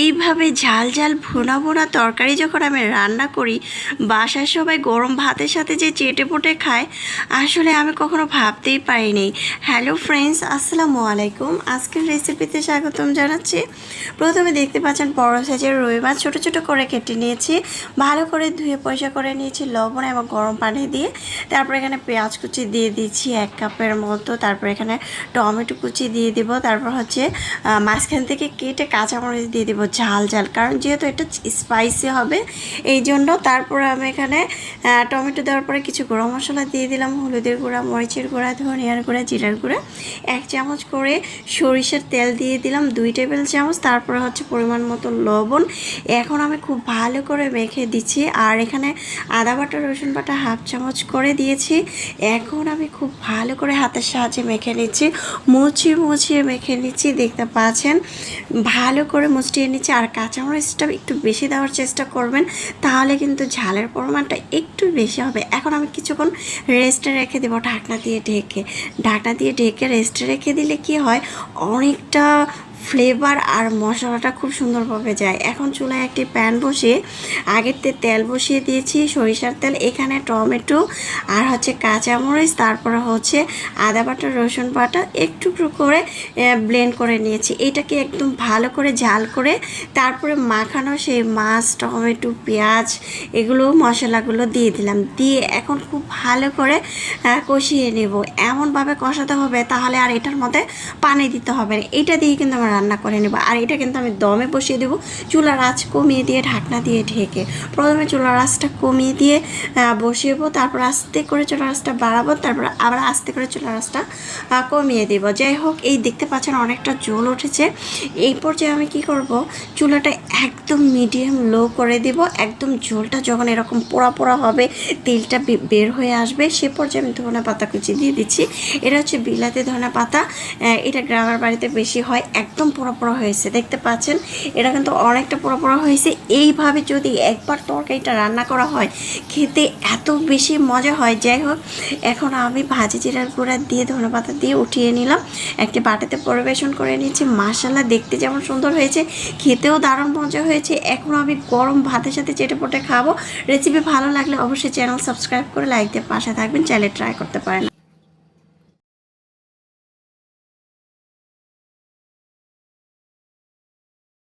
এইভাবে ঝাল ঝাল ভুনা ভুনা তরকারি যখন আমি রান্না করি, বাসার সবাই গরম ভাতের সাথে যে চেটেপুটে খায়, আসলে আমি কখনো ভাবতেই পারিনি। হ্যালো ফ্রেন্ডস, আসসালামু আলাইকুম। আজকের রেসিপিতে স্বাগতম জানাচ্ছি। প্রথমে দেখতে পাচ্ছেন বড় সাইজের রুই মাছ ছোটো ছোটো করে কেটে নিয়েছি, ভালো করে ধুয়ে পরিষ্কার করে নিয়েছি লবণ এবং গরম পানি দিয়ে। তারপর এখানে পেঁয়াজ কুচি দিয়ে দিচ্ছি 1 কাপের মতো। তারপর এখানে টমেটো কুচি দিয়ে দিব। তারপর হচ্ছে মাঝখান থেকে কেটে কাঁচামরিচ দিয়ে দিব ঝাল ঝাল, কারণ যেহেতু এটা স্পাইসি হবে এই জন্য। তারপর আমি এখানে টমেটো দেওয়ার পরে কিছু গরম মশলা দিয়ে দিলাম, হলুদের গুঁড়া, মরিচের গুঁড়া, ধনিয়ার গুঁড়া, জিরার গুঁড়া, 1 চামচ করে সরিষার তেল দিয়ে দিলাম 2 টেবিল চামচ। তারপরে হচ্ছে পরিমাণ মতো লবণ। এখন আমি খুব ভালো করে মেখে দিচ্ছি। আর এখানে আদা বাটা, রসুন বাটা 1/2 চামচ করে দিয়েছি। এখন আমি খুব ভালো করে হাতের সাহায্যে মেখে নিচ্ছি, মুছিয়ে মেখে নিচ্ছি। দেখতে পাচ্ছেন ভালো করে মুছিয়ে নিচ্ছি। আর কাঁচামরিচটা একটু বেশি দেওয়ার চেষ্টা করবেন, তাহলে কিন্তু ঝালের পরিমাণটা একটু বেশি হবে। এখন আমি কিছুক্ষণ রেস্টে রেখে দেবো ঢাকনা দিয়ে ঢেকে রেস্টে রেখে দিলে কি হয়, অনেকটা ফ্লেভার আর মশলাটা খুব সুন্দরভাবে যায়। এখন চুলায় একটি প্যান বসিয়ে আগের তেল বসিয়ে দিয়েছি, সরিষার তেল। এখানে টমেটো আর হচ্ছে কাঁচামরিচ, তারপরে হচ্ছে আদা বাটা, রসুন বাটা একটু করে ব্লেন্ড করে নিয়েছি। এটাকে একদম ভালো করে ঝাল করে তারপরে মাখানো সেই মাছ, টমেটো, পেঁয়াজ, এগুলো মশলাগুলো দিয়ে দিলাম। দিয়ে এখন খুব ভালো করে কষিয়ে নেব। এমনভাবে কষাতে হবে, তাহলে আর এটার মধ্যে পানি দিতে হবে না। এটা দিয়ে কিন্তু আমরা রান্না করে নেব। আর এটা কিন্তু আমি দমে বসিয়ে দেবো, চুলার আঁচ কমিয়ে দিয়ে ঢাকনা দিয়ে ঢেকে। প্রথমে চুলার আঁচটা কমিয়ে দিয়ে বসিয়েবো, তারপর আস্তে করে চুলার আঁচটা বাড়াবো, তারপর আবার আস্তে করে চুলার আঁচটা কমিয়ে দেব। যাই হোক, এই দেখতে পাচ্ছেন অনেকটা জল উঠেছে। এই পর্যায়ে আমি কি করব, চুলাটা একদম মিডিয়াম লো করে দেব। একদম ঝোলটা যখন এরকম পোড়া পোড়া হবে, তেলটা বের হয়ে আসবে, সে পর্যায়ে আমি ধনে পাতা কুচি দিয়ে দিচ্ছি। এটা হচ্ছে বিলাতি ধনে পাতা, এটা গ্রামের বাড়িতে বেশি হয়। একদম পোড়া পোড়া হয়েছে, দেখতে পাচ্ছেন এটা কিন্তু অনেকটা পোড়া পোড়া হয়েছে। এইভাবে যদি একবার তরকারিটা রান্না করা হয়, খেতে এত বেশি মজা হয়। যাই হোক, এখন আমি ভাজি জিরার গুঁড়া দিয়ে ধনে পাতা দিয়ে উঠিয়ে নিলাম, একটি বাটিতে পরিবেশন করে নিচ্ছি। মাশাআল্লাহ, দেখতে যেমন সুন্দর হয়েছে, খেতেও দারুণ মজা হয়েছে। এখন আমি গরম ভাতের সাথে চেটেপুটে খাবো। রেসিপি ভালো লাগলে অবশ্যই চ্যানেল সাবস্ক্রাইব করে লাইক দিয়ে পাশে থাকবেন, চাইলে ট্রাই করতে পারেন।